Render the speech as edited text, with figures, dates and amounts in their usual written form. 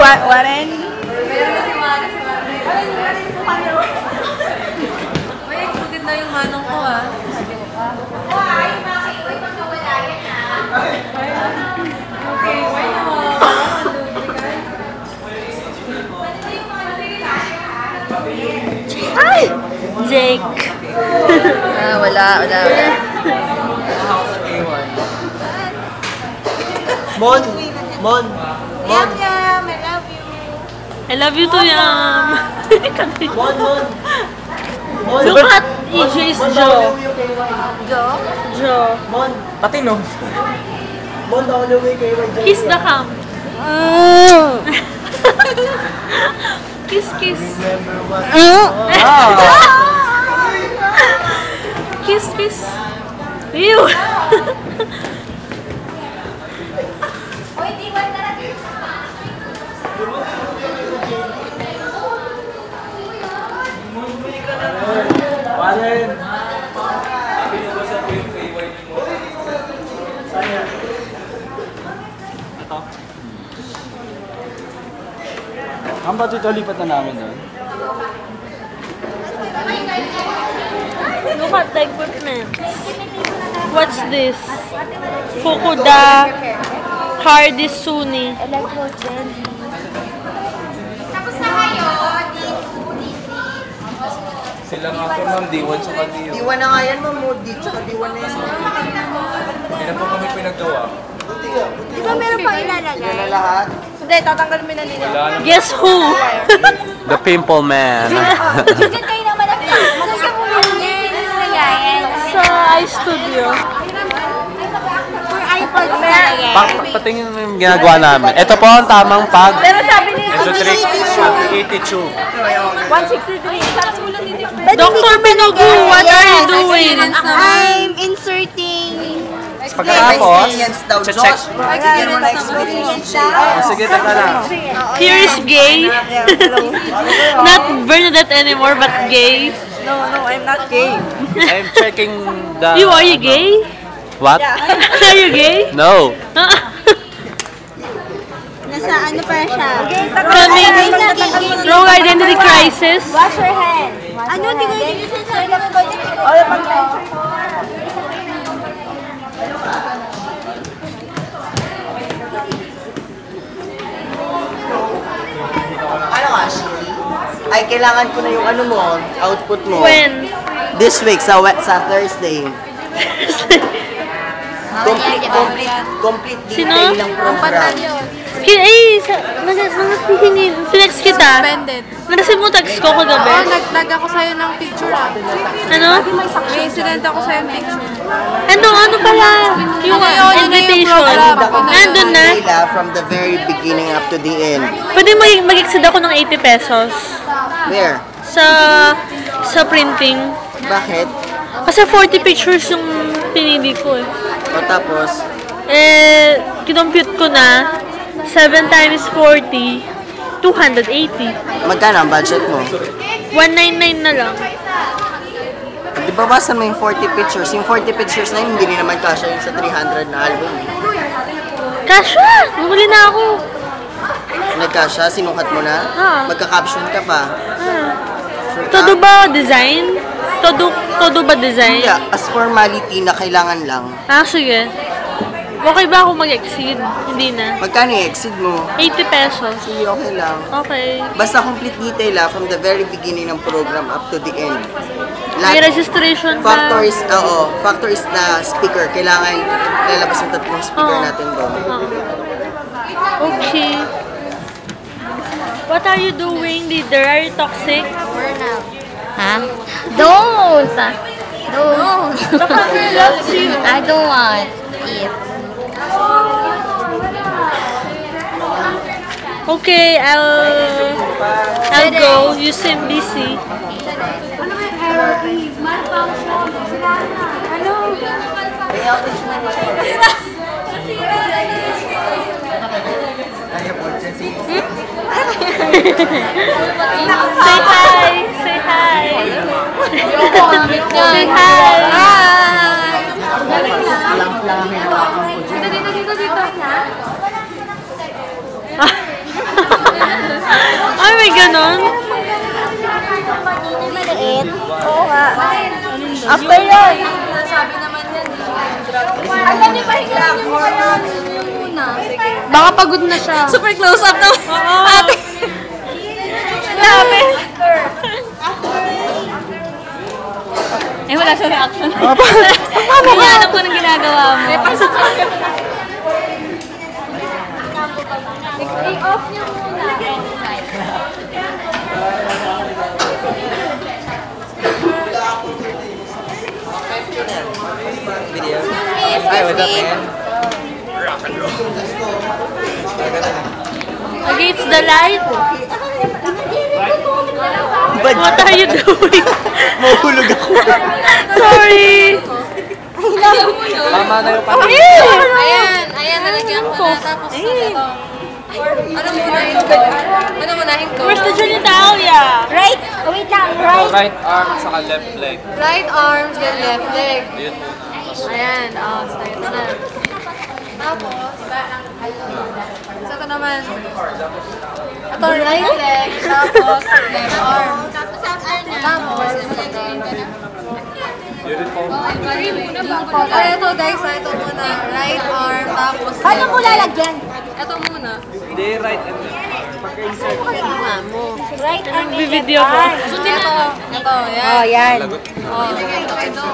Warren? Uy, maganda yung manong ko ah. Okay, why not? Ay! Jake. Wala. Mon! Mon! Yum, yum, I love you. I love you too, Yam. Mon! Mon! Look at EJ's jaw. Joe? Jaw. Mon! Pati no? Mon, all the way kay Wajay. Kiss the cam. Kiss, kiss. Remember what? Kiss, kiss. Ew. Warren! Ang ba't ito lipat na namin doon? Look at the equipment. What's this? Fukuda Hardy Suni. Electro jelly. Tapos na kayo, Sila nga po ma'am, D1 sa D1. D1 na nga yan, Ma'am. Tsaka D1 na yan. Hindi na po kami pinaggawa. Di ba meron pang ilalagay? Yan na lahat. Hindi, tatanggal mo na nila. Wala na. Guess who? The Pimple Man. Diyan kayo naman ang malagyan mo lang yan. Sa iStudio. For iPod malagyan. Patingin mo yung ginagawa namin. Ito po ang tamang pag. Pero sabi ni Ito trick, 82. 163. Dr. Binogu, what are you doing? I'm inserting Pagkatapos, check. sige, teka lang. Here is gay. Not Bernadette anymore, but gay. No, I'm not gay. I'm checking the... Are you gay? What? Are you gay? No. Nasa ano pa siya? Coming wrong identity crisis. Wash your hands. Ano? Hindi ko yung sinasabi ng Ano nga, Shiri? Ay, kailangan ko na yung ano mo, output mo. When? This week, sa Thursday. Complete Sino? detail ng program. Sinext kita. Narasin mo text ko kagabi. Nag-tag ako sa'yo ng picture ah. Ano? May sinend ako sa'yo ng picture. Ano pala? Yung invitation. Nandun na. From the very beginning up to the end. Pwede mag-exceed ako ng 80 pesos. Where? Sa printing. Bakit? Kasi 40 pictures yung pinili ko eh. O tapos, Kinompute ko na 7 times 40, 280. magkano ang budget mo? 199 na lang. Di ba basta may 40 pictures? Yung 40 pictures na yun, hindi rin naman kasha yun sa 300 na album. Kasha! Bumuli na ako. Nagkasya, sinukat mo na? Magka-caption ka pa? Sure ka? Todo ba design? Todo ba design? Yeah, as formality na kailangan lang. Sige. Okay ba ako mag-exceed? Hindi na. Magkano i-exceed mo? 80 pesos. Sige, okay lang. Okay. Basta complete detail from the very beginning ng program up to the end. May registration pa. Factor is na speaker. Kailangan lalabas ng tatlong speaker natin doon. Okay. What are you doing, leader? Are you toxic? Huh? Don't! The father loves you. I don't want it. Okay, I'll go. You seem busy. Say hi! Say hi! Say hi! Dito. nun? Maliit. Oo nga. After yun. Alam niyo, pahinga niyo mo kaya yung muna. Baka pagod na siya. Super close up na. Ate. Dami. Eh, wala siya reaction. Hinahanap ko ng ginagawa mo. I-off niyo muna. Video. Ay, what's up, man? Against the light. But, What are you doing? mahulog ako. Sorry. Tama na yung panahon. Ayan, nalagyan ko na. Tapos ito. Ano munahin ko? Where's the genitalia? Right. Oh, wait lang. Right. Right arm, saka left leg. Right arms, then left leg. Yun. Ayan, so ito na. Tapos, so ito naman. Ito, right leg, tapos left arm. Tapos, ito. Beautiful. Ito guys, ito muna. Right arm, tapos paano ko lalagyan? Ito muna. Hindi, right and left. Right arm, Nagbibideo ko. ito, yan. Oh, yan. Lagot. Oh, ito.